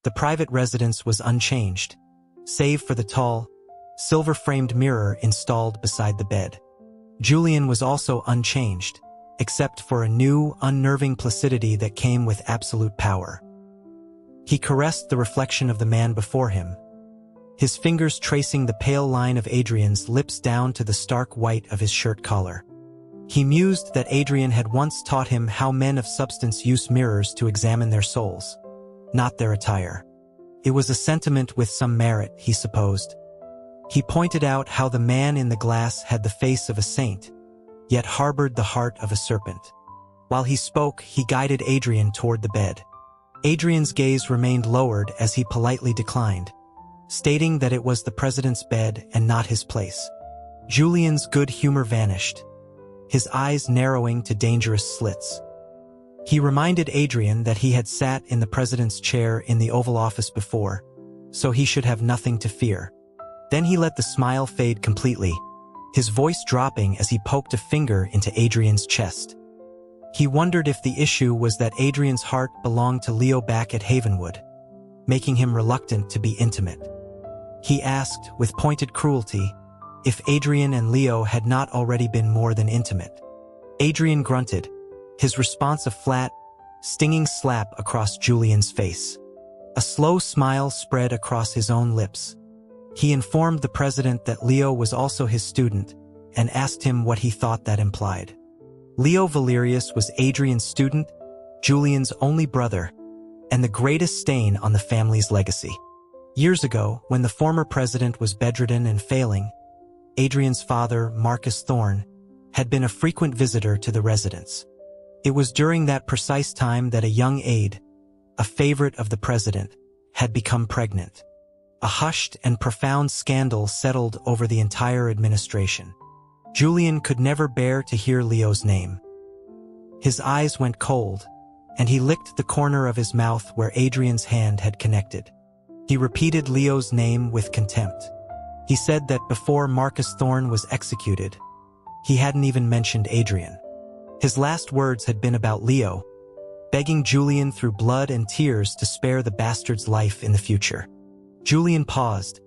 The private residence was unchanged, save for the tall, silver-framed mirror installed beside the bed. Julian was also unchanged, except for a new, unnerving placidity that came with absolute power. He caressed the reflection of the man before him, his fingers tracing the pale line of Adrian's lips down to the stark white of his shirt collar. He mused that Adrian had once taught him how men of substance use mirrors to examine their souls, not their attire. It was a sentiment with some merit, he supposed. He pointed out how the man in the glass had the face of a saint, yet harbored the heart of a serpent. While he spoke, he guided Adrian toward the bed. Adrian's gaze remained lowered as he politely declined, stating that it was the president's bed and not his place. Julian's good humor vanished, his eyes narrowing to dangerous slits. He reminded Adrian that he had sat in the president's chair in the Oval Office before, so he should have nothing to fear. Then he let the smile fade completely, his voice dropping as he poked a finger into Adrian's chest. He wondered if the issue was that Adrian's heart belonged to Leo back at Havenwood, making him reluctant to be intimate. He asked, with pointed cruelty, if Adrian and Leo had not already been more than intimate. Adrian grunted, his response a flat, stinging slap across Julian's face. A slow smile spread across his own lips. He informed the president that Leo was also his student and asked him what he thought that implied. Leo Valerius was Adrian's student, Julian's only brother, and the greatest stain on the family's legacy. Years ago, when the former president was bedridden and failing, Adrian's father, Marcus Thorne, had been a frequent visitor to the residence. It was during that precise time that a young aide, a favorite of the president, had become pregnant. A hushed and profound scandal settled over the entire administration. Julian could never bear to hear Leo's name. His eyes went cold, and he licked the corner of his mouth where Adrian's hand had connected. He repeated Leo's name with contempt. He said that before Marcus Thorne was executed, he hadn't even mentioned Adrian. His last words had been about Leo, begging Julian through blood and tears to spare the bastard's life in the future. Julian paused,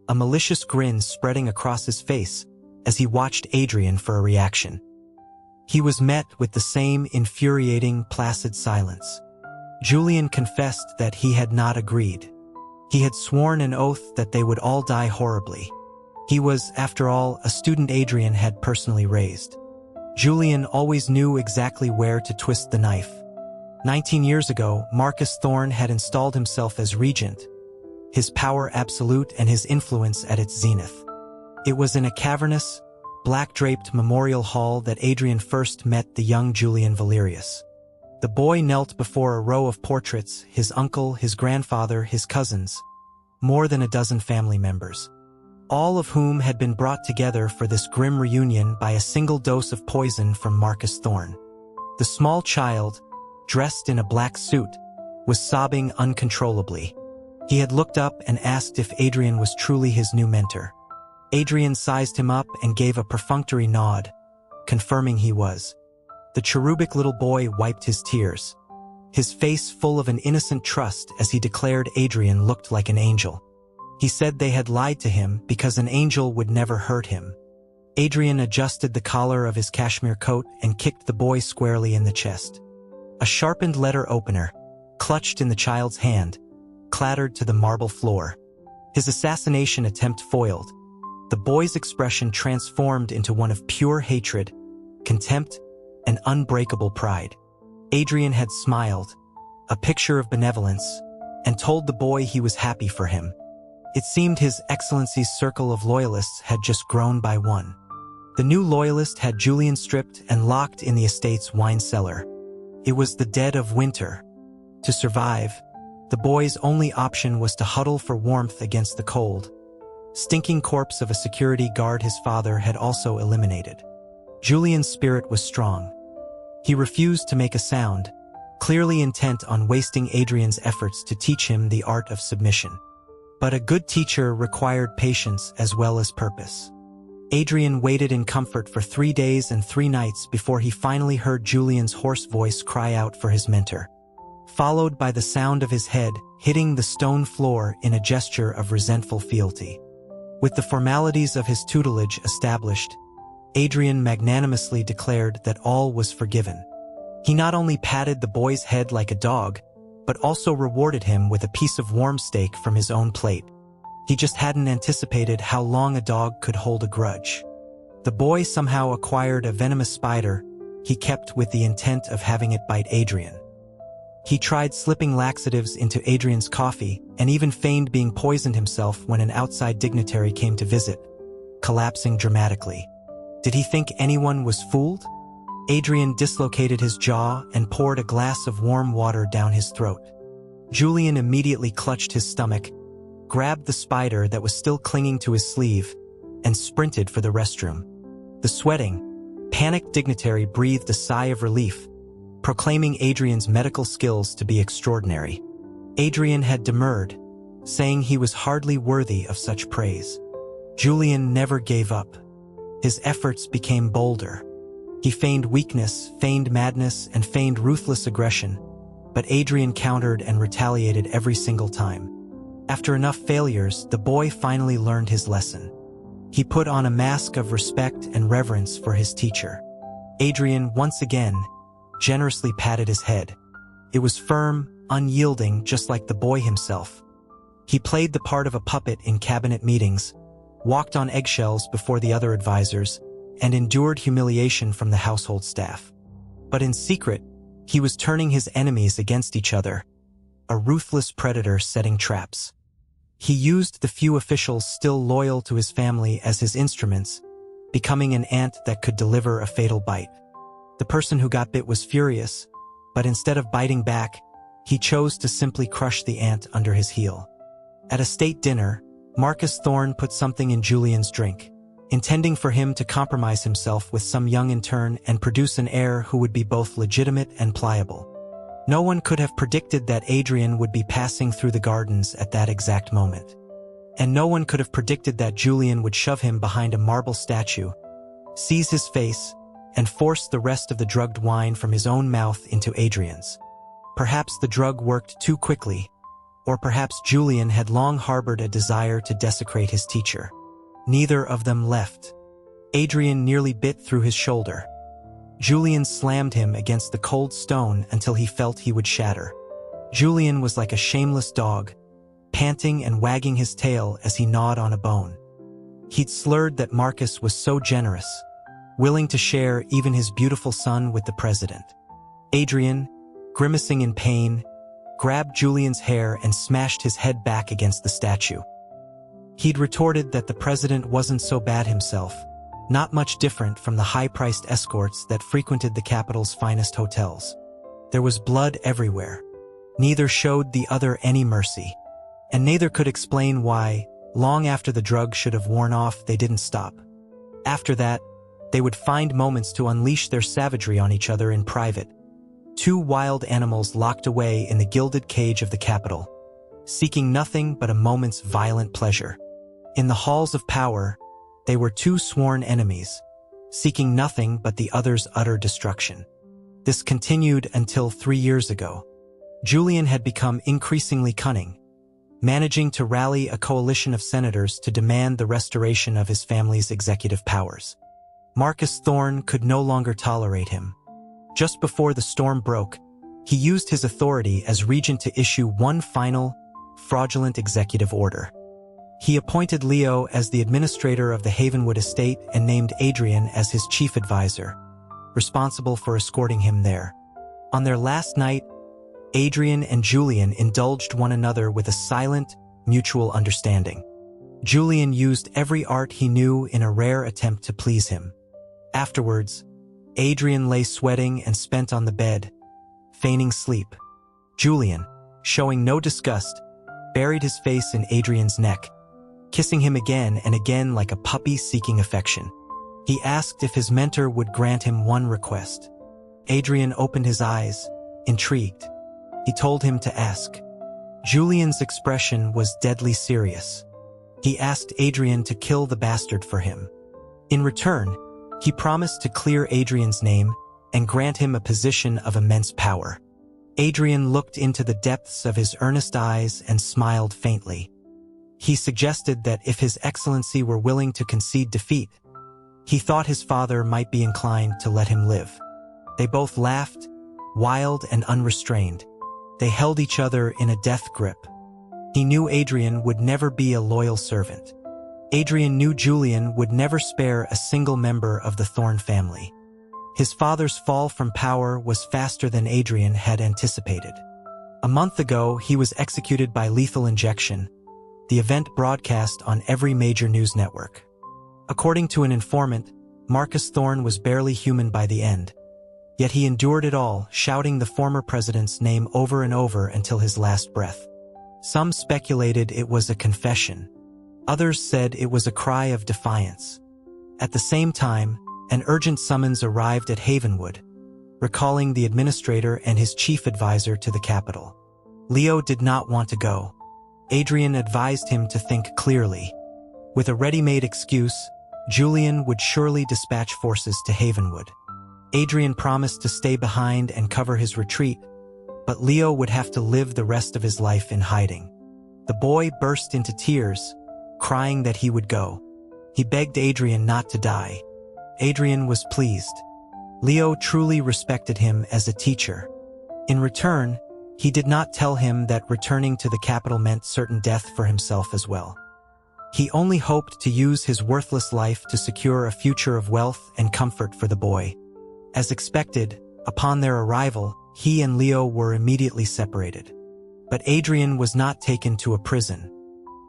a malicious grin spreading across his face as he watched Adrian for a reaction. He was met with the same infuriating, placid silence. Julian confessed that he had not agreed. He had sworn an oath that they would all die horribly. He was, after all, a student Adrian had personally raised. Julian always knew exactly where to twist the knife. 19 years ago, Marcus Thorne had installed himself as regent, his power absolute and his influence at its zenith. It was in a cavernous, black-draped memorial hall that Adrian first met the young Julian Valerius. The boy knelt before a row of portraits, his uncle, his grandfather, his cousins, more than a dozen family members, all of whom had been brought together for this grim reunion by a single dose of poison from Marcus Thorne. The small child, dressed in a black suit, was sobbing uncontrollably. He had looked up and asked if Adrian was truly his new mentor. Adrian sized him up and gave a perfunctory nod, confirming he was. The cherubic little boy wiped his tears, his face full of an innocent trust as he declared Adrian looked like an angel. He said they had lied to him because an angel would never hurt him. Adrian adjusted the collar of his cashmere coat and kicked the boy squarely in the chest. A sharpened letter opener, clutched in the child's hand, clattered to the marble floor. His assassination attempt foiled, the boy's expression transformed into one of pure hatred, contempt, and unbreakable pride. Adrian had smiled, a picture of benevolence, and told the boy he was happy for him. It seemed His Excellency's circle of loyalists had just grown by one. The new loyalist had Julian stripped and locked in the estate's wine cellar. It was the dead of winter. To survive, the boy's only option was to huddle for warmth against the cold. Stinking corpse of a security guard his father had also eliminated. Julian's spirit was strong. He refused to make a sound, clearly intent on wasting Adrian's efforts to teach him the art of submission. But a good teacher required patience as well as purpose. Adrian waited in comfort for 3 days and 3 nights before he finally heard Julian's hoarse voice cry out for his mentor. followed by the sound of his head hitting the stone floor in a gesture of resentful fealty. With the formalities of his tutelage established, Adrian magnanimously declared that all was forgiven. He not only patted the boy's head like a dog, but also rewarded him with a piece of warm steak from his own plate. He just hadn't anticipated how long a dog could hold a grudge. The boy somehow acquired a venomous spider he kept with the intent of having it bite Adrian. He tried slipping laxatives into Adrian's coffee and even feigned being poisoned himself when an outside dignitary came to visit, collapsing dramatically. Did he think anyone was fooled? Adrian dislocated his jaw and poured a glass of warm water down his throat. Julian immediately clutched his stomach, grabbed the spider that was still clinging to his sleeve, and sprinted for the restroom. The sweating, panicked dignitary breathed a sigh of relief, proclaiming Adrian's medical skills to be extraordinary. Adrian had demurred, saying he was hardly worthy of such praise. Julian never gave up. His efforts became bolder. He feigned weakness, feigned madness, and feigned ruthless aggression, but Adrian countered and retaliated every single time. After enough failures, the boy finally learned his lesson. He put on a mask of respect and reverence for his teacher. Adrian, once again, generously patted his head. It was firm, unyielding, just like the boy himself. He played the part of a puppet in cabinet meetings, walked on eggshells before the other advisors, and endured humiliation from the household staff. But in secret, he was turning his enemies against each other, a ruthless predator setting traps. He used the few officials still loyal to his family as his instruments, becoming an ant that could deliver a fatal bite. The person who got bit was furious, but instead of biting back, he chose to simply crush the ant under his heel. At a state dinner, Marcus Thorne put something in Julian's drink, intending for him to compromise himself with some young intern and produce an heir who would be both legitimate and pliable. No one could have predicted that Adrian would be passing through the gardens at that exact moment. And no one could have predicted that Julian would shove him behind a marble statue, seize his face, and force the rest of the drugged wine from his own mouth into Adrian's. Perhaps the drug worked too quickly, or perhaps Julian had long harbored a desire to desecrate his teacher. Neither of them left. Adrian nearly bit through his shoulder. Julian slammed him against the cold stone until he felt he would shatter. Julian was like a shameless dog, panting and wagging his tail as he gnawed on a bone. He'd slurred that Marcus was so generous, willing to share even his beautiful son with the president. Adrian, grimacing in pain, grabbed Julian's hair and smashed his head back against the statue. He'd retorted that the president wasn't so bad himself, not much different from the high-priced escorts that frequented the capital's finest hotels. There was blood everywhere. Neither showed the other any mercy, and neither could explain why, long after the drug should have worn off, they didn't stop. After that, they would find moments to unleash their savagery on each other in private. Two wild animals locked away in the gilded cage of the capital, seeking nothing but a moment's violent pleasure. In the halls of power, they were two sworn enemies, seeking nothing but the other's utter destruction. This continued until 3 years ago. Julian had become increasingly cunning, managing to rally a coalition of senators to demand the restoration of his family's executive powers. Marcus Thorne could no longer tolerate him. Just before the storm broke, he used his authority as regent to issue one final, fraudulent executive order. He appointed Leo as the administrator of the Havenwood estate and named Adrian as his chief advisor, responsible for escorting him there. On their last night, Adrian and Julian indulged one another with a silent, mutual understanding. Julian used every art he knew in a rare attempt to please him. Afterwards, Adrian lay sweating and spent on the bed, feigning sleep. Julian, showing no disgust, buried his face in Adrian's neck, kissing him again and again like a puppy seeking affection. He asked if his mentor would grant him one request. Adrian opened his eyes, intrigued. He told him to ask. Julian's expression was deadly serious. He asked Adrian to kill the bastard for him. In return, he promised to clear Adrian's name and grant him a position of immense power. Adrian looked into the depths of his earnest eyes and smiled faintly. He suggested that if His Excellency were willing to concede defeat, he thought his father might be inclined to let him live. They both laughed, wild and unrestrained. They held each other in a death grip. He knew Adrian would never be a loyal servant. Adrian knew Julian would never spare a single member of the Thorn family. His father's fall from power was faster than Adrian had anticipated. A month ago, he was executed by lethal injection, the event broadcast on every major news network. According to an informant, Marcus Thorn was barely human by the end. Yet he endured it all, shouting the former president's name over and over until his last breath. Some speculated it was a confession. Others said it was a cry of defiance. At the same time, an urgent summons arrived at Havenwood, recalling the administrator and his chief advisor to the capital. Leo did not want to go. Adrian advised him to think clearly. With a ready-made excuse, Julian would surely dispatch forces to Havenwood. Adrian promised to stay behind and cover his retreat, but Leo would have to live the rest of his life in hiding. The boy burst into tears, crying that he would go. He begged Adrian not to die. Adrian was pleased. Leo truly respected him as a teacher. In return, he did not tell him that returning to the capital meant certain death for himself as well. He only hoped to use his worthless life to secure a future of wealth and comfort for the boy. As expected, upon their arrival, he and Leo were immediately separated. But Adrian was not taken to a prison.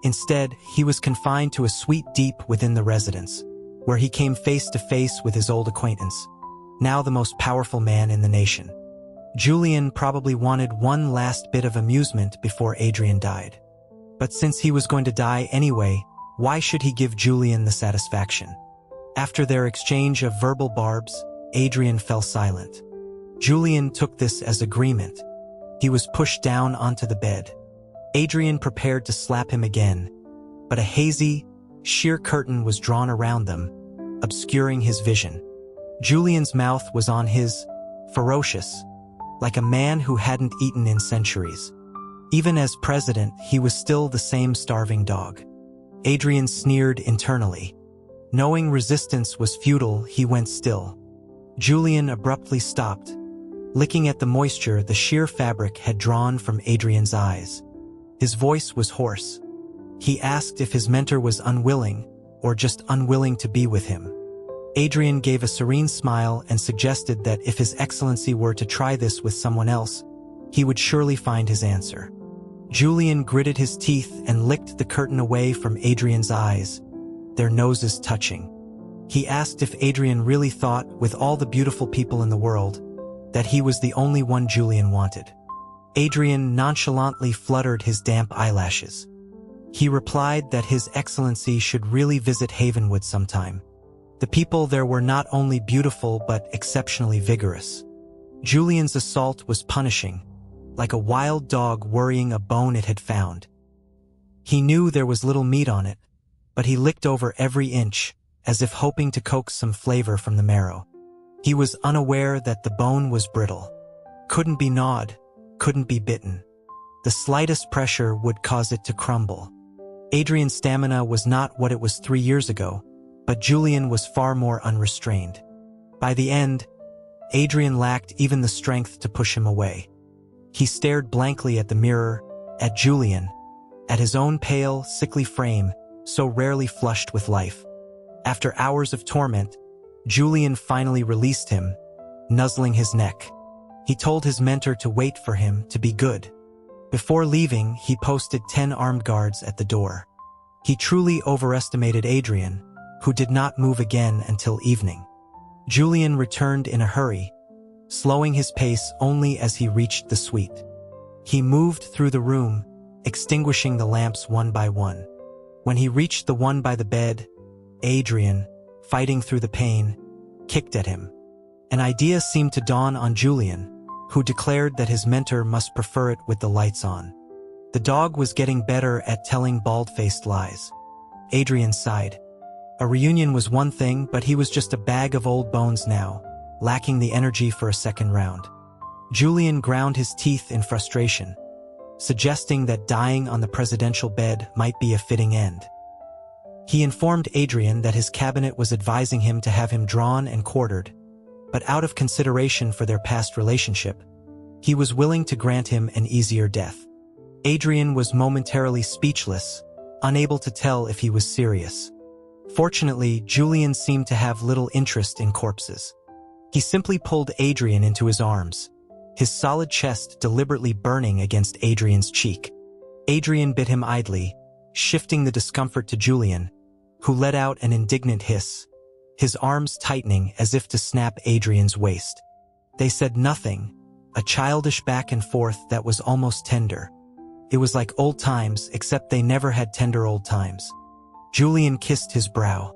Instead, he was confined to a suite deep within the residence, where he came face to face with his old acquaintance, now the most powerful man in the nation. Julian probably wanted one last bit of amusement before Adrian died. But since he was going to die anyway, why should he give Julian the satisfaction? After their exchange of verbal barbs, Adrian fell silent. Julian took this as agreement. He was pushed down onto the bed. Adrian prepared to slap him again, but a hazy, sheer curtain was drawn around them, obscuring his vision. Julian's mouth was on his, ferocious, like a man who hadn't eaten in centuries. Even as president, he was still the same starving dog. Adrian sneered internally. Knowing resistance was futile, he went still. Julian abruptly stopped, licking at the moisture the sheer fabric had drawn from Adrian's eyes. His voice was hoarse. He asked if his mentor was unwilling, or just unwilling to be with him. Adrian gave a serene smile and suggested that if His Excellency were to try this with someone else, he would surely find his answer. Julian gritted his teeth and licked the curtain away from Adrian's eyes, their noses touching. He asked if Adrian really thought, with all the beautiful people in the world, that he was the only one Julian wanted. Adrian nonchalantly fluttered his damp eyelashes. He replied that His Excellency should really visit Havenwood sometime. The people there were not only beautiful but exceptionally vigorous. Julian's assault was punishing, like a wild dog worrying a bone it had found. He knew there was little meat on it, but he licked over every inch, as if hoping to coax some flavor from the marrow. He was unaware that the bone was brittle. Couldn't be gnawed, couldn't be bitten. The slightest pressure would cause it to crumble. Adrian's stamina was not what it was 3 years ago, but Julian was far more unrestrained. By the end, Adrian lacked even the strength to push him away. He stared blankly at the mirror, at Julian, at his own pale, sickly frame, so rarely flushed with life. After hours of torment, Julian finally released him, nuzzling his neck. He told his mentor to wait for him, to be good. Before leaving, he posted 10 armed guards at the door. He truly overestimated Adrian, who did not move again until evening. Julian returned in a hurry, slowing his pace only as he reached the suite. He moved through the room, extinguishing the lamps one by one. When he reached the one by the bed, Adrian, fighting through the pain, kicked at him. An idea seemed to dawn on Julian, who declared that his mentor must prefer it with the lights on. The dog was getting better at telling bald-faced lies. Adrian sighed. A reunion was one thing, but he was just a bag of old bones now, lacking the energy for a second round. Julian ground his teeth in frustration, suggesting that dying on the presidential bed might be a fitting end. He informed Adrian that his cabinet was advising him to have him drawn and quartered, but out of consideration for their past relationship, he was willing to grant him an easier death. Adrian was momentarily speechless, unable to tell if he was serious. Fortunately, Julian seemed to have little interest in corpses. He simply pulled Adrian into his arms, his solid chest deliberately burning against Adrian's cheek. Adrian bit him idly, shifting the discomfort to Julian, who let out an indignant hiss, his arms tightening as if to snap Adrian's waist. They said nothing, a childish back and forth that was almost tender. It was like old times, except they never had tender old times. Julian kissed his brow.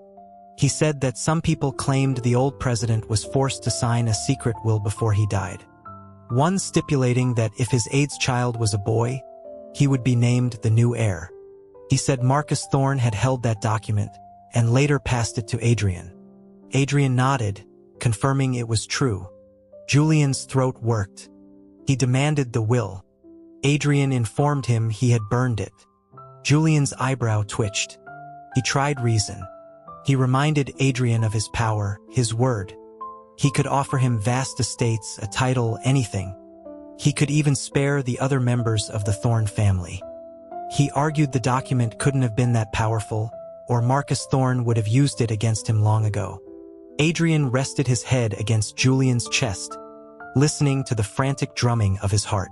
He said that some people claimed the old president was forced to sign a secret will before he died. One stipulating that if his aide's child was a boy, he would be named the new heir. He said Marcus Thorne had held that document and later passed it to Adrian. Adrian nodded, confirming it was true. Julian's throat worked. He demanded the will. Adrian informed him he had burned it. Julian's eyebrow twitched. He tried reason. He reminded Adrian of his power, his word. He could offer him vast estates, a title, anything. He could even spare the other members of the Thorne family. He argued the document couldn't have been that powerful, or Marcus Thorne would have used it against him long ago. Adrian rested his head against Julian's chest, listening to the frantic drumming of his heart.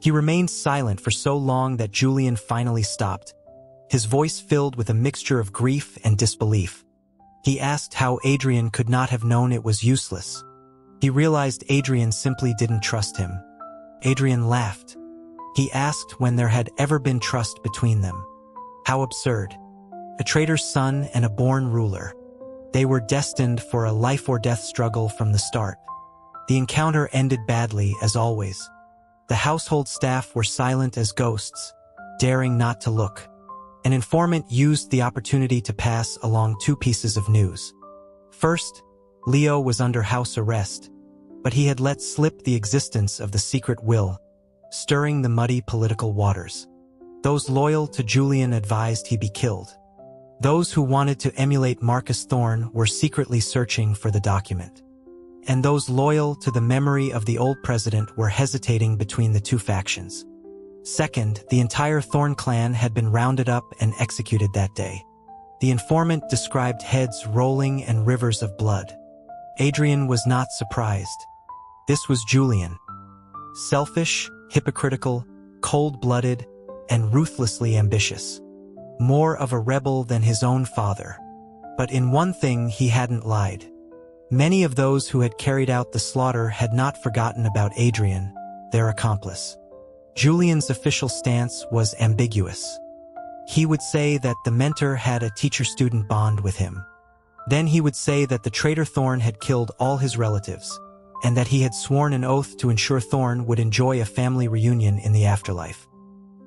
He remained silent for so long that Julian finally stopped, his voice filled with a mixture of grief and disbelief. He asked how Adrian could not have known it was useless. He realized Adrian simply didn't trust him. Adrian laughed. He asked when there had ever been trust between them. How absurd. A traitor's son and a born ruler. They were destined for a life-or-death struggle from the start. The encounter ended badly, as always. The household staff were silent as ghosts, daring not to look. An informant used the opportunity to pass along two pieces of news. First, Leo was under house arrest, but he had let slip the existence of the secret will, stirring the muddy political waters. Those loyal to Julian advised he be killed. Those who wanted to emulate Marcus Thorne were secretly searching for the document. And those loyal to the memory of the old president were hesitating between the two factions. Second, the entire Thorne clan had been rounded up and executed that day. The informant described heads rolling and rivers of blood. Adrian was not surprised. This was Julian. Selfish, hypocritical, cold-blooded, and ruthlessly ambitious. More of a rebel than his own father. But in one thing he hadn't lied. Many of those who had carried out the slaughter had not forgotten about Adrian, their accomplice. Julian's official stance was ambiguous. He would say that the mentor had a teacher-student bond with him. Then he would say that the traitor Thorne had killed all his relatives, and that he had sworn an oath to ensure Thorne would enjoy a family reunion in the afterlife.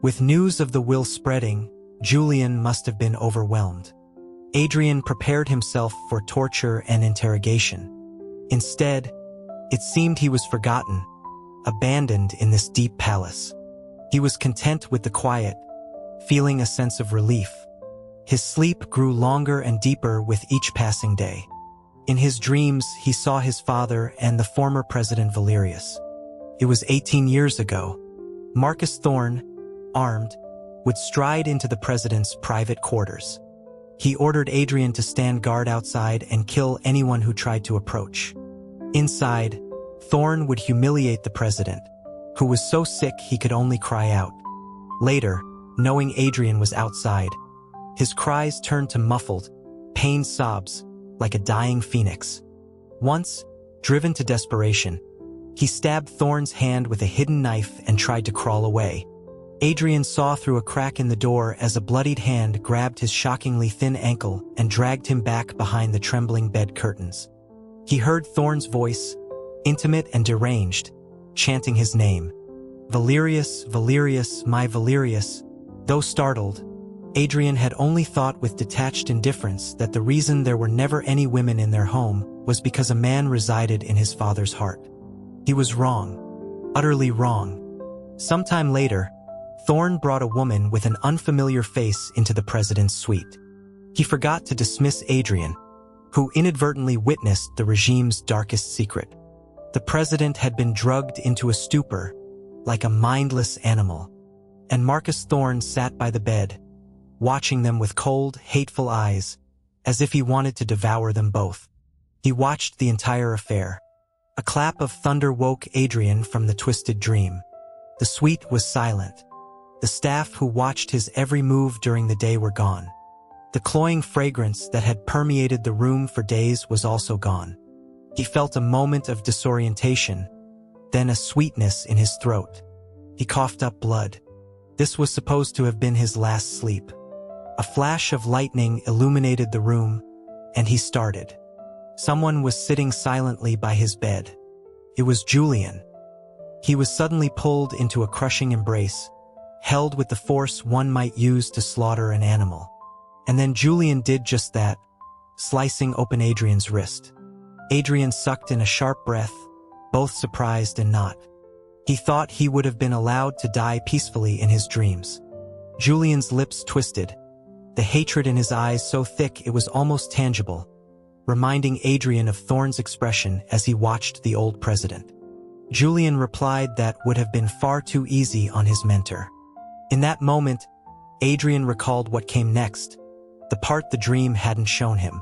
With news of the will spreading, Julian must have been overwhelmed. Adrian prepared himself for torture and interrogation. Instead, it seemed he was forgotten, abandoned in this deep palace. He was content with the quiet, feeling a sense of relief. His sleep grew longer and deeper with each passing day. In his dreams, he saw his father and the former President Valerius. It was 18 years ago. Marcus Thorne, armed, would stride into the president's private quarters. He ordered Adrian to stand guard outside and kill anyone who tried to approach. Inside, Thorne would humiliate the president, who was so sick he could only cry out. Later, knowing Adrian was outside, his cries turned to muffled, pained sobs, like a dying phoenix. Once, driven to desperation, he stabbed Thorne's hand with a hidden knife and tried to crawl away. Adrian saw through a crack in the door as a bloodied hand grabbed his shockingly thin ankle and dragged him back behind the trembling bed curtains. He heard Thorne's voice, intimate and deranged, chanting his name. Valerius, Valerius, my Valerius. Though startled, Adrian had only thought with detached indifference that the reason there were never any women in their home was because a man resided in his father's heart. He was wrong. Utterly wrong. Sometime later, Thorne brought a woman with an unfamiliar face into the president's suite. He forgot to dismiss Adrian, who inadvertently witnessed the regime's darkest secret. The president had been drugged into a stupor, like a mindless animal, and Marcus Thorne sat by the bed, watching them with cold, hateful eyes, as if he wanted to devour them both. He watched the entire affair. A clap of thunder woke Adrian from the twisted dream. The suite was silent. The staff who watched his every move during the day were gone. The cloying fragrance that had permeated the room for days was also gone. He felt a moment of disorientation, then a sweetness in his throat. He coughed up blood. This was supposed to have been his last sleep. A flash of lightning illuminated the room, and he started. Someone was sitting silently by his bed. It was Julian. He was suddenly pulled into a crushing embrace, held with the force one might use to slaughter an animal. And then Julian did just that, slicing open Adrian's wrist. Adrian sucked in a sharp breath, both surprised and not. He thought he would have been allowed to die peacefully in his dreams. Julian's lips twisted, the hatred in his eyes so thick it was almost tangible, reminding Adrian of Thorne's expression as he watched the old president. Julian replied that would have been far too easy on his mentor. In that moment, Adrian recalled what came next, the part the dream hadn't shown him.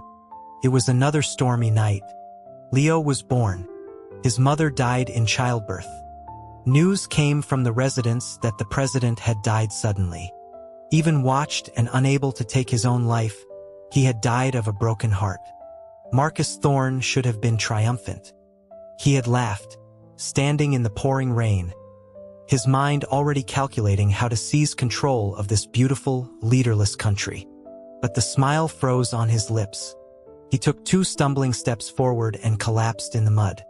It was another stormy night. Leo was born. His mother died in childbirth. News came from the residence that the president had died suddenly. Even watched and unable to take his own life, he had died of a broken heart. Marcus Thorne should have been triumphant. He had laughed, standing in the pouring rain, his mind already calculating how to seize control of this beautiful, leaderless country. But the smile froze on his lips. He took 2 stumbling steps forward and collapsed in the mud.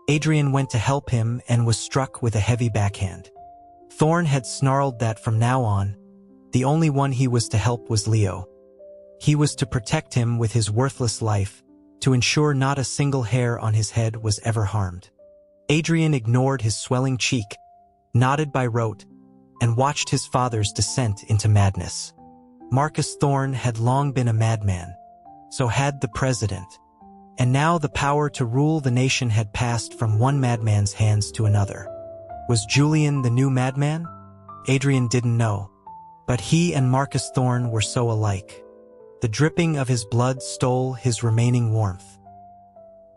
Adrian went to help him and was struck with a heavy backhand. Thorne had snarled that from now on, the only one he was to help was Leo. He was to protect him with his worthless life, to ensure not a single hair on his head was ever harmed. Adrian ignored his swelling cheek, nodded by rote, and watched his father's descent into madness. Marcus Thorne had long been a madman. So had the president. And now the power to rule the nation had passed from one madman's hands to another. Was Julian the new madman? Adrian didn't know. But he and Marcus Thorne were so alike. The dripping of his blood stole his remaining warmth.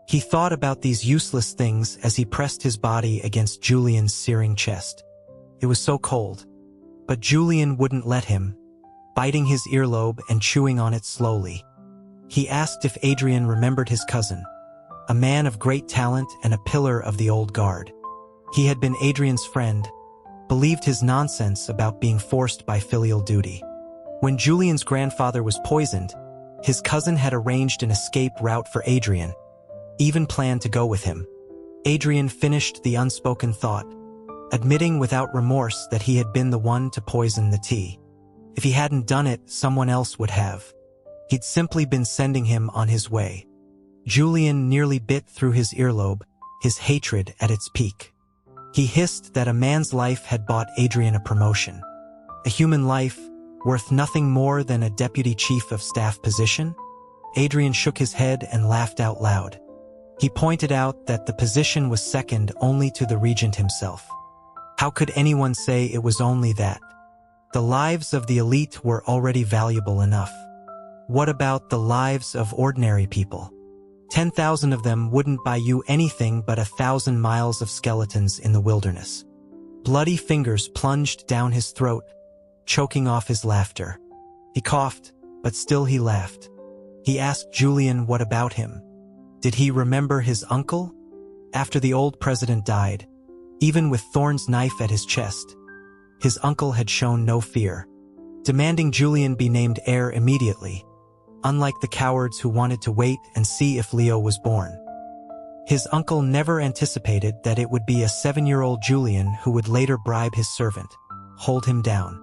He thought about these useless things as he pressed his body against Julian's searing chest. It was so cold. But Julian wouldn't let him, biting his earlobe and chewing on it slowly. He asked if Adrian remembered his cousin, a man of great talent and a pillar of the old guard. He had been Adrian's friend, believed his nonsense about being forced by filial duty. When Julian's grandfather was poisoned, his cousin had arranged an escape route for Adrian, even planned to go with him. Adrian finished the unspoken thought, admitting without remorse that he had been the one to poison the tea. If he hadn't done it, someone else would have. He'd simply been sending him on his way. Julian nearly bit through his earlobe, his hatred at its peak. He hissed that a man's life had bought Adrian a promotion. A human life, worth nothing more than a deputy chief of staff position? Adrian shook his head and laughed out loud. He pointed out that the position was second only to the regent himself. How could anyone say it was only that? The lives of the elite were already valuable enough. What about the lives of ordinary people? 10,000 of them wouldn't buy you anything but 1,000 miles of skeletons in the wilderness. Bloody fingers plunged down his throat, choking off his laughter. He coughed, but still he laughed. He asked Julian what about him. Did he remember his uncle? After the old president died, even with Thorne's knife at his chest, his uncle had shown no fear, demanding Julian be named heir immediately, unlike the cowards who wanted to wait and see if Leo was born. His uncle never anticipated that it would be a 7-year-old Julian who would later bribe his servant, hold him down,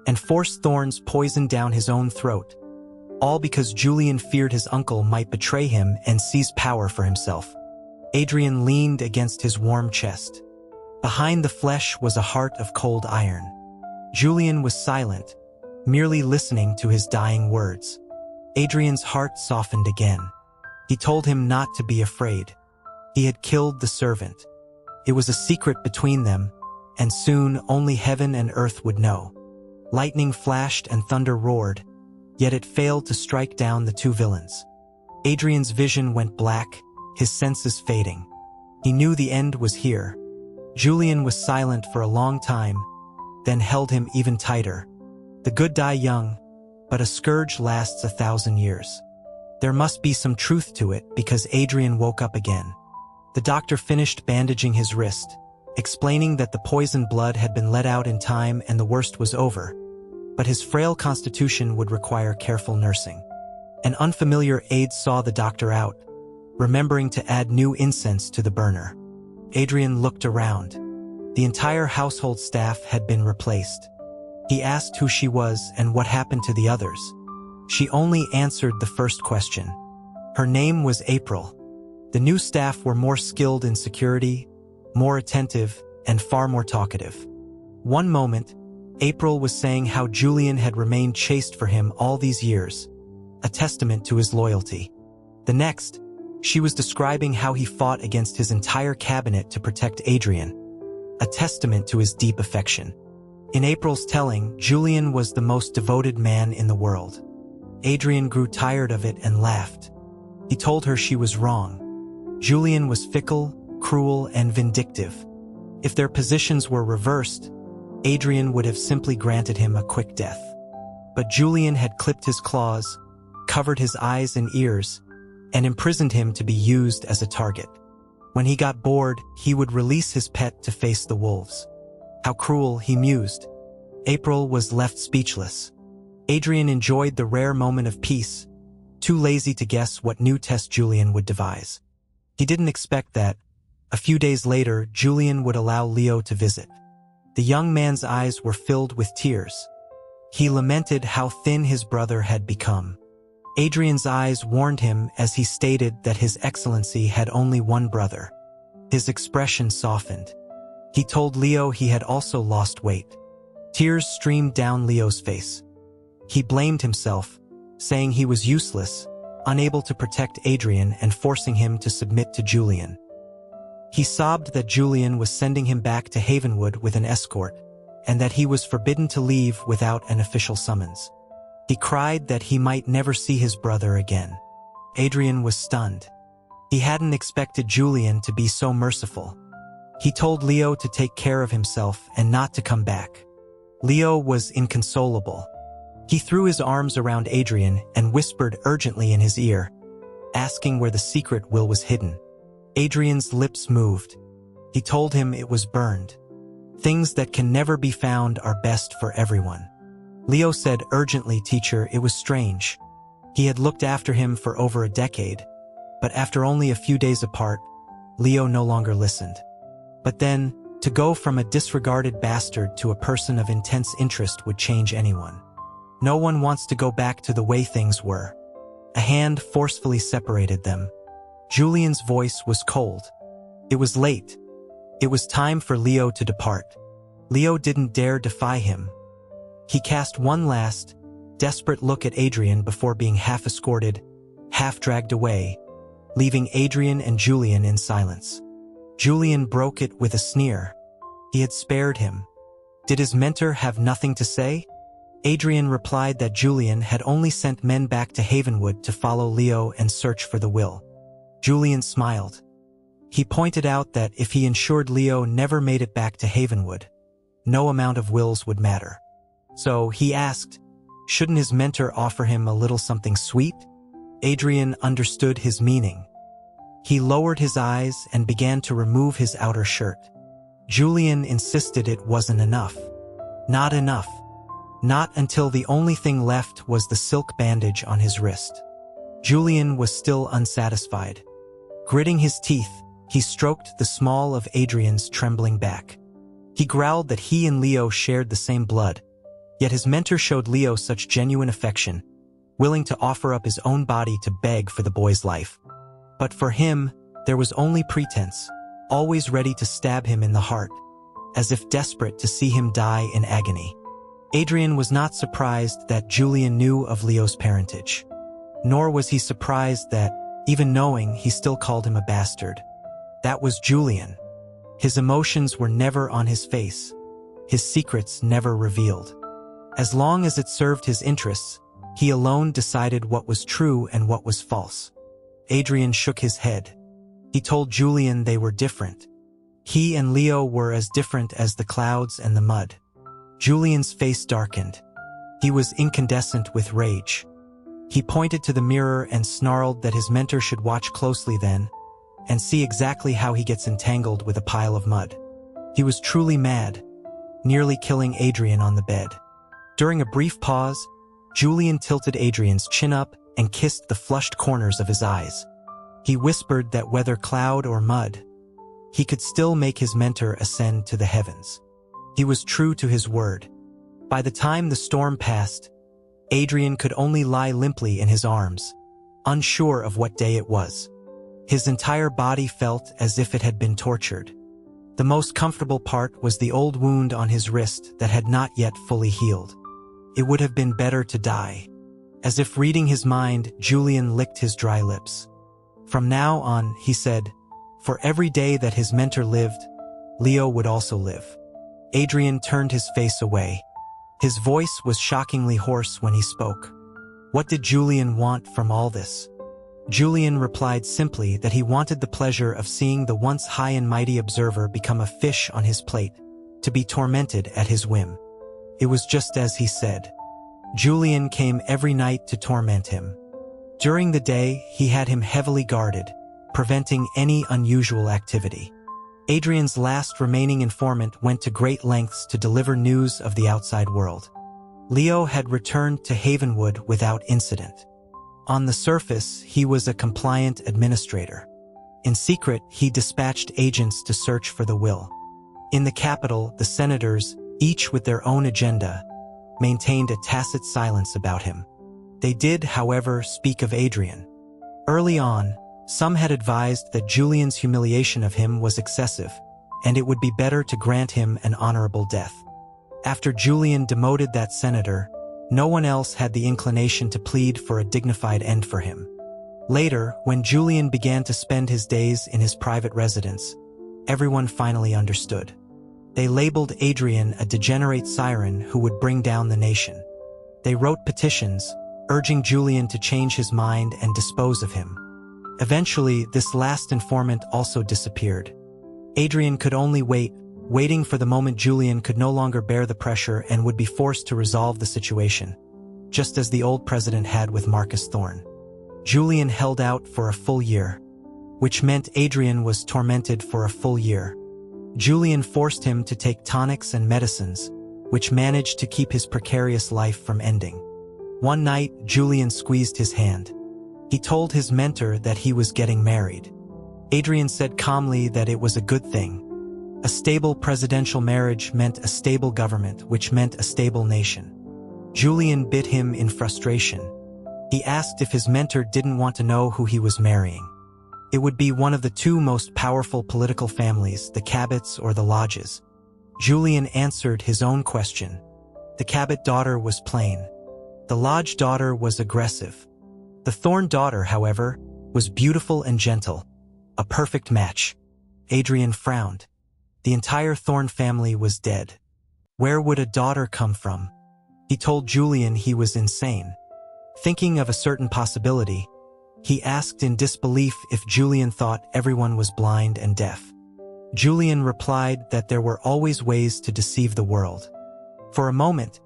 and force Thorne's poison down his own throat, all because Julian feared his uncle might betray him and seize power for himself. Adrian leaned against his warm chest. Behind the flesh was a heart of cold iron. Julian was silent, merely listening to his dying words. Adrian's heart softened again. He told him not to be afraid. He had killed the servant. It was a secret between them, and soon only heaven and earth would know. Lightning flashed and thunder roared, yet it failed to strike down the two villains. Adrian's vision went black, his senses fading. He knew the end was here. Julian was silent for a long time, then held him even tighter. The good die young, but a scourge lasts 1,000 years. There must be some truth to it because Adrian woke up again. The doctor finished bandaging his wrist, explaining that the poisoned blood had been let out in time and the worst was over, but his frail constitution would require careful nursing. An unfamiliar aide saw the doctor out, remembering to add new incense to the burner. Adrian looked around. The entire household staff had been replaced. He asked who she was and what happened to the others. She only answered the first question. Her name was April. The new staff were more skilled in security, more attentive, and far more talkative. One moment, April was saying how Julian had remained chaste for him all these years, a testament to his loyalty. The next, she was describing how he fought against his entire cabinet to protect Adrian, a testament to his deep affection. In April's telling, Julian was the most devoted man in the world. Adrian grew tired of it and laughed. He told her she was wrong. Julian was fickle, cruel, and vindictive. If their positions were reversed, Adrian would have simply granted him a quick death. But Julian had clipped his claws, covered his eyes and ears, and imprisoned him to be used as a target. When he got bored, he would release his pet to face the wolves. How cruel, he mused. April was left speechless. Adrian enjoyed the rare moment of peace, too lazy to guess what new test Julian would devise. He didn't expect that, a few days later, Julian would allow Leo to visit. The young man's eyes were filled with tears. He lamented how thin his brother had become. Adrian's eyes warned him as he stated that His Excellency had only one brother. His expression softened. He told Leo he had also lost weight. Tears streamed down Leo's face. He blamed himself, saying he was useless, unable to protect Adrian and forcing him to submit to Julian. He sobbed that Julian was sending him back to Havenwood with an escort, and that he was forbidden to leave without an official summons. He cried that he might never see his brother again. Adrian was stunned. He hadn't expected Julian to be so merciful. He told Leo to take care of himself and not to come back. Leo was inconsolable. He threw his arms around Adrian and whispered urgently in his ear, asking where the secret will was hidden. Adrian's lips moved. He told him it was burned. Things that can never be found are best for everyone. Leo said urgently, "Teacher, it was strange. He had looked after him for over a decade, but after only a few days apart, Leo no longer listened. But then, to go from a disregarded bastard to a person of intense interest would change anyone. No one wants to go back to the way things were." A hand forcefully separated them. Julian's voice was cold. It was late. It was time for Leo to depart. Leo didn't dare defy him. He cast one last, desperate look at Adrian before being half escorted, half dragged away, leaving Adrian and Julian in silence. Julian broke it with a sneer. He had spared him. Did his mentor have nothing to say? Adrian replied that Julian had only sent men back to Havenwood to follow Leo and search for the will. Julian smiled. He pointed out that if he ensured Leo never made it back to Havenwood, no amount of wills would matter. So he asked, shouldn't his mentor offer him a little something sweet? Adrian understood his meaning. He lowered his eyes and began to remove his outer shirt. Julian insisted it wasn't enough. Not enough. Not until the only thing left was the silk bandage on his wrist. Julian was still unsatisfied. Gritting his teeth, he stroked the small of Adrian's trembling back. He growled that he and Leo shared the same blood, yet his mentor showed Leo such genuine affection, willing to offer up his own body to beg for the boy's life. But for him, there was only pretense, always ready to stab him in the heart. as if desperate to see him die in agony. Adrian was not surprised that Julian knew of Leo's parentage. Nor was he surprised that, even knowing, he still called him a bastard. That was Julian. His emotions were never on his face. His secrets never revealed. As long as it served his interests, he alone decided what was true and what was false. Adrian shook his head. He told Julian they were different. He and Leo were as different as the clouds and the mud. Julian's face darkened. He was incandescent with rage. He pointed to the mirror and snarled that his mentor should watch closely then, and see exactly how he gets entangled with a pile of mud. He was truly mad, nearly killing Adrian on the bed. During a brief pause, Julian tilted Adrian's chin up and kissed the flushed corners of his eyes. He whispered that whether cloud or mud, he could still make his mentor ascend to the heavens. He was true to his word. By the time the storm passed, Adrian could only lie limply in his arms, unsure of what day it was. His entire body felt as if it had been tortured. The most comfortable part was the old wound on his wrist that had not yet fully healed. It would have been better to die. As if reading his mind, Julian licked his dry lips. From now on, he said, for every day that his mentor lived, Leo would also live. Adrian turned his face away. His voice was shockingly hoarse when he spoke. What did Julian want from all this? Julian replied simply that he wanted the pleasure of seeing the once high and mighty observer become a fish on his plate, to be tormented at his whim. It was just as he said. Julian came every night to torment him. During the day, he had him heavily guarded, preventing any unusual activity. Adrian's last remaining informant went to great lengths to deliver news of the outside world. Leo had returned to Havenwood without incident. On the surface, he was a compliant administrator. In secret, he dispatched agents to search for the will. In the capital, the senators, each with their own agenda, maintained a tacit silence about him. They did, however, speak of Adrian. Early on, some had advised that Julian's humiliation of him was excessive, and it would be better to grant him an honorable death. After Julian demoted that senator, no one else had the inclination to plead for a dignified end for him. Later, when Julian began to spend his days in his private residence, everyone finally understood. They labeled Adrian a degenerate siren who would bring down the nation. They wrote petitions, urging Julian to change his mind and dispose of him. Eventually, this last informant also disappeared. Adrian could only wait, waiting for the moment Julian could no longer bear the pressure and would be forced to resolve the situation, just as the old president had with Marcus Thorne. Julian held out for a full year, which meant Adrian was tormented for a full year. Julian forced him to take tonics and medicines, which managed to keep his precarious life from ending. One night, Julian squeezed his hand. He told his mentor that he was getting married. Adrian said calmly that it was a good thing. A stable presidential marriage meant a stable government, which meant a stable nation. Julian bit him in frustration. He asked if his mentor didn't want to know who he was marrying. It would be one of the two most powerful political families, the Cabots or the Lodges. Julian answered his own question. The Cabot daughter was plain. The Lodge daughter was aggressive. The Thorne daughter, however, was beautiful and gentle. A perfect match. Adrian frowned. The entire Thorne family was dead. Where would a daughter come from? He told Julian he was insane. Thinking of a certain possibility, he asked in disbelief if Julian thought everyone was blind and deaf. Julian replied that there were always ways to deceive the world. For a moment,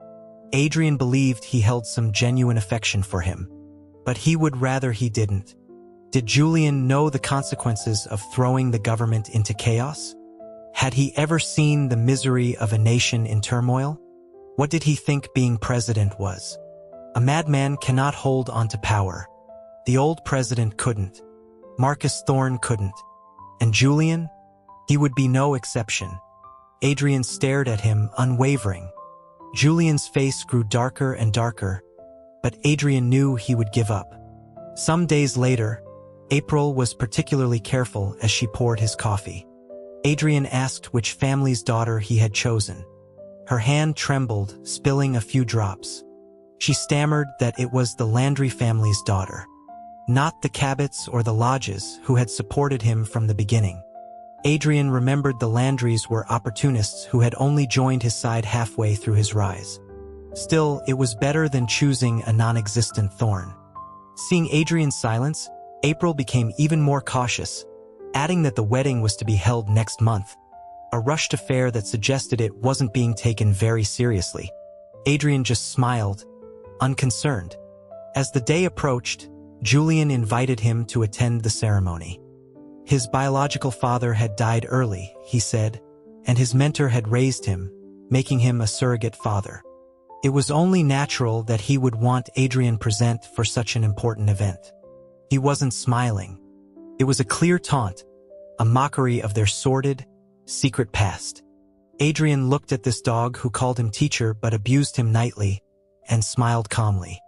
Adrian believed he held some genuine affection for him, but he would rather he didn't. Did Julian know the consequences of throwing the government into chaos? Had he ever seen the misery of a nation in turmoil? What did he think being president was? A madman cannot hold on to power. The old president couldn't. Marcus Thorne couldn't. And Julian? He would be no exception. Adrian stared at him, unwavering. Julian's face grew darker and darker, but Adrian knew he would give up. Some days later, April was particularly careful as she poured his coffee. Adrian asked which family's daughter he had chosen. Her hand trembled, spilling a few drops. She stammered that it was the Landry family's daughter, not the Cabots or the Lodges who had supported him from the beginning. Adrian remembered the Landrys were opportunists who had only joined his side halfway through his rise. Still, it was better than choosing a non-existent thorn. Seeing Adrian's silence, April became even more cautious, adding that the wedding was to be held next month, a rushed affair that suggested it wasn't being taken very seriously. Adrian just smiled, unconcerned. As the day approached, Julian invited him to attend the ceremony. His biological father had died early, he said, and his mentor had raised him, making him a surrogate father. It was only natural that he would want Adrian present for such an important event. He wasn't smiling. It was a clear taunt, a mockery of their sordid, secret past. Adrian looked at this dog who called him teacher but abused him nightly, and smiled calmly.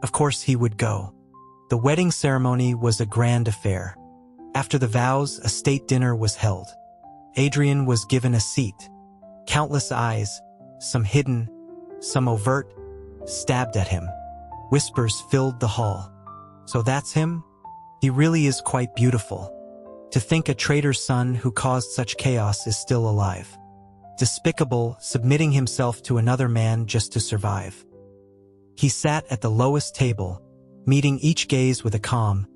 Of course he would go. The wedding ceremony was a grand affair. After the vows, a state dinner was held. Adrian was given a seat. Countless eyes, some hidden, some overt, stabbed at him. Whispers filled the hall. So that's him? He really is quite beautiful. To think a traitor's son who caused such chaos is still alive. Despicable, submitting himself to another man just to survive. He sat at the lowest table, meeting each gaze with a calm,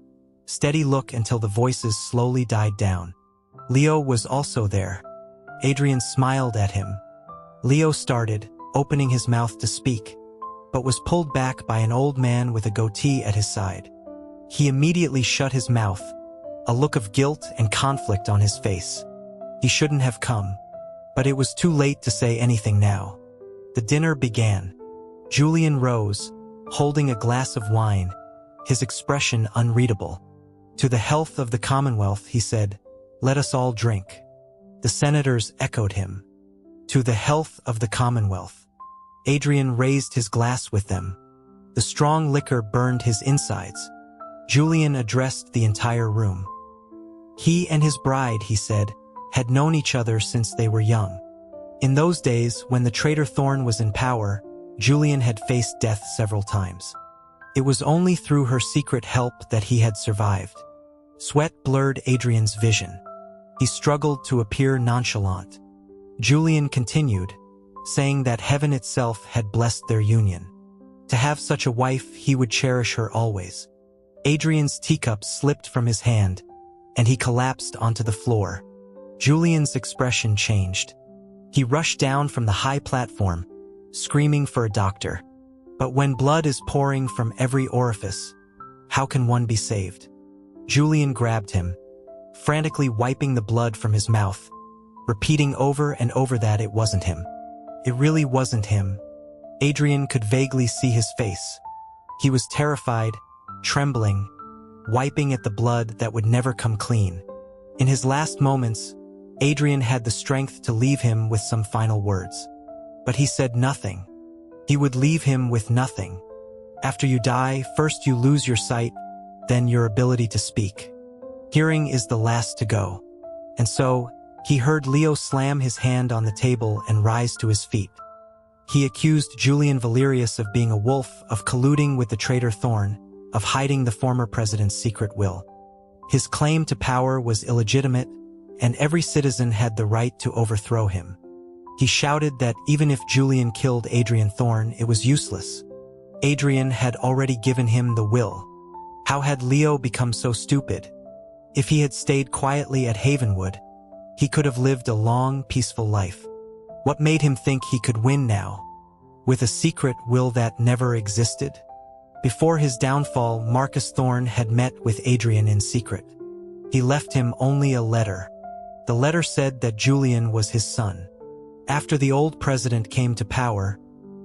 steady look until the voices slowly died down. Leo was also there. Adrian smiled at him. Leo started, opening his mouth to speak, but was pulled back by an old man with a goatee at his side. He immediately shut his mouth, a look of guilt and conflict on his face. He shouldn't have come, but it was too late to say anything now. The dinner began. Julian rose, holding a glass of wine, his expression unreadable. To the health of the Commonwealth, he said, "Let us all drink." The senators echoed him. To the health of the Commonwealth. Adrian raised his glass with them. The strong liquor burned his insides. Julian addressed the entire room. He and his bride, he said, had known each other since they were young. In those days, when the traitor Thorn was in power, Julian had faced death several times. It was only through her secret help that he had survived. Sweat blurred Adrian's vision. He struggled to appear nonchalant. Julian continued, saying that heaven itself had blessed their union. To have such a wife, he would cherish her always. Adrian's teacup slipped from his hand, and he collapsed onto the floor. Julian's expression changed. He rushed down from the high platform, screaming for a doctor. But when blood is pouring from every orifice, how can one be saved? Julian grabbed him, frantically wiping the blood from his mouth, repeating over and over that it wasn't him. It really wasn't him. Adrian could vaguely see his face. He was terrified, trembling, wiping at the blood that would never come clean. In his last moments, Adrian had the strength to leave him with some final words. But he said nothing. He would leave him with nothing. After you die, first you lose your sight, then your ability to speak. Hearing is the last to go. And so, he heard Leo slam his hand on the table and rise to his feet. He accused Julian Valerius of being a wolf, of colluding with the traitor Thorn, of hiding the former president's secret will. His claim to power was illegitimate, and every citizen had the right to overthrow him. He shouted that even if Julian killed Adrian Thorn, it was useless. Adrian had already given him the will. How had Leo become so stupid? If he had stayed quietly at Havenwood, he could have lived a long, peaceful life. What made him think he could win now? With a secret will that never existed? Before his downfall, Marcus Thorn had met with Adrian in secret. He left him only a letter. The letter said that Julian was his son. After the old president came to power,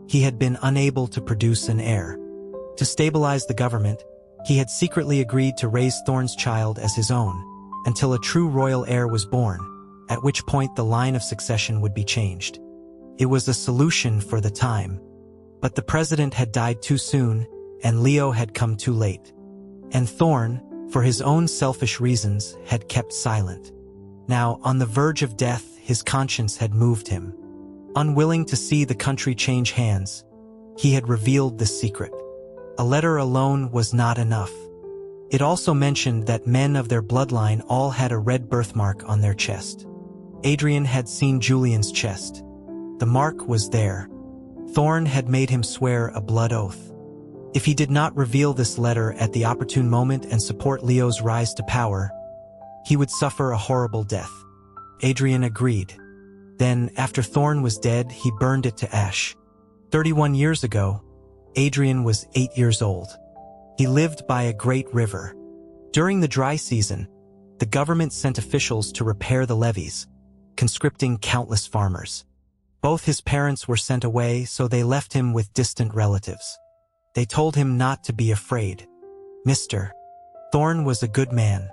he had been unable to produce an heir. To stabilize the government, he had secretly agreed to raise Thorn's child as his own, until a true royal heir was born, at which point the line of succession would be changed. It was a solution for the time. But the president had died too soon, and Leo had come too late. And Thorn, for his own selfish reasons, had kept silent. Now, on the verge of death, his conscience had moved him. Unwilling to see the country change hands, he had revealed the secret. A letter alone was not enough. It also mentioned that men of their bloodline all had a red birthmark on their chest. Adrian had seen Julian's chest. The mark was there. Thorn had made him swear a blood oath. If he did not reveal this letter at the opportune moment and support Leo's rise to power, he would suffer a horrible death. Adrian agreed. Then, after Thorn was dead, he burned it to ash. 31 years ago, Adrian was 8 years old. He lived by a great river. During the dry season, the government sent officials to repair the levees, conscripting countless farmers. Both his parents were sent away, so they left him with distant relatives. They told him not to be afraid. Mr. Thorn was a good man.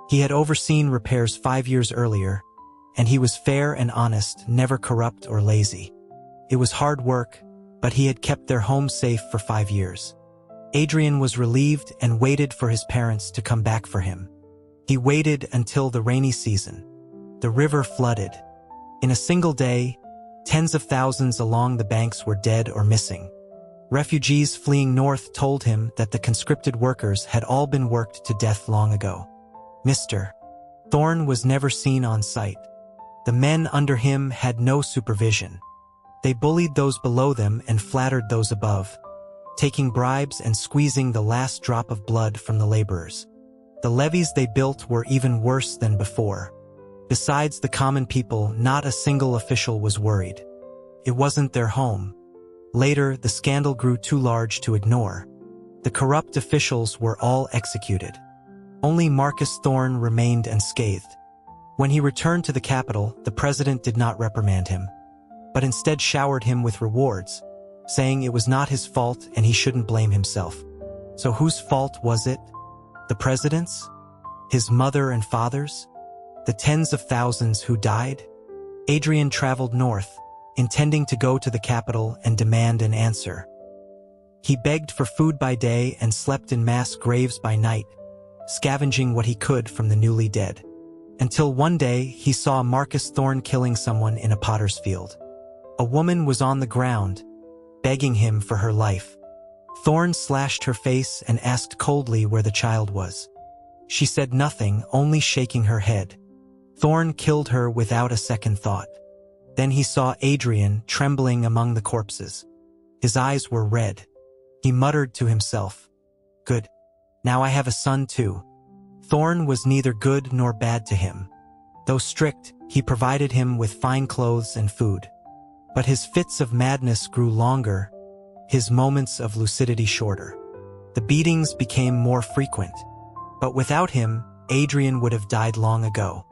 He had overseen repairs 5 years earlier, and he was fair and honest, never corrupt or lazy. It was hard work, but he had kept their home safe for 5 years. Adrian was relieved and waited for his parents to come back for him. He waited until the rainy season. The river flooded. In a single day, tens of thousands along the banks were dead or missing. Refugees fleeing north told him that the conscripted workers had all been worked to death long ago. Mr. Thorn was never seen on sight. The men under him had no supervision. They bullied those below them and flattered those above, taking bribes and squeezing the last drop of blood from the laborers. The levees they built were even worse than before. Besides the common people, not a single official was worried. It wasn't their home. Later, the scandal grew too large to ignore. The corrupt officials were all executed. Only Marcus Thorn remained unscathed. When he returned to the capital, the president did not reprimand him, but instead showered him with rewards, saying it was not his fault and he shouldn't blame himself. So whose fault was it? The president's? His mother and father's? The tens of thousands who died? Adrian traveled north, intending to go to the capital and demand an answer. He begged for food by day and slept in mass graves by night, scavenging what he could from the newly dead. Until one day he saw Marcus Thorn killing someone in a potter's field. A woman was on the ground, begging him for her life. Thorn slashed her face and asked coldly where the child was. She said nothing, only shaking her head. Thorn killed her without a second thought. Then he saw Adrian trembling among the corpses. His eyes were red. He muttered to himself, "Good. Now I have a son too." Thorn was neither good nor bad to him. Though strict, he provided him with fine clothes and food. But his fits of madness grew longer, his moments of lucidity shorter. The beatings became more frequent. But without him, Adrian would have died long ago.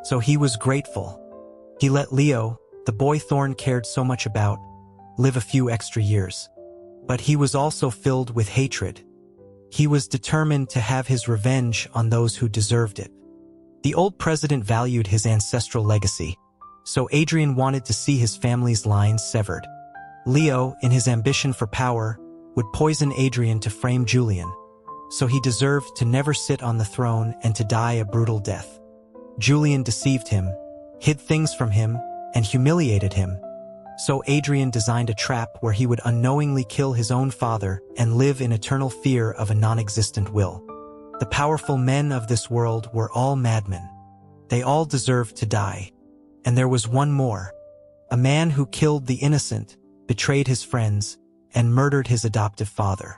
So he was grateful. He let Leo, the boy Thorn cared so much about, live a few extra years. But he was also filled with hatred. He was determined to have his revenge on those who deserved it. The old president valued his ancestral legacy, so Adrian wanted to see his family's lines severed. Leo, in his ambition for power, would poison Adrian to frame Julian, so he deserved to never sit on the throne and to die a brutal death. Julian deceived him, hid things from him, and humiliated him. So Adrian designed a trap where he would unknowingly kill his own father and live in eternal fear of a non-existent will. The powerful men of this world were all madmen. They all deserved to die. And there was one more. A man who killed the innocent, betrayed his friends, and murdered his adoptive father.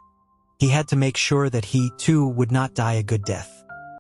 He had to make sure that he, too, would not die a good death.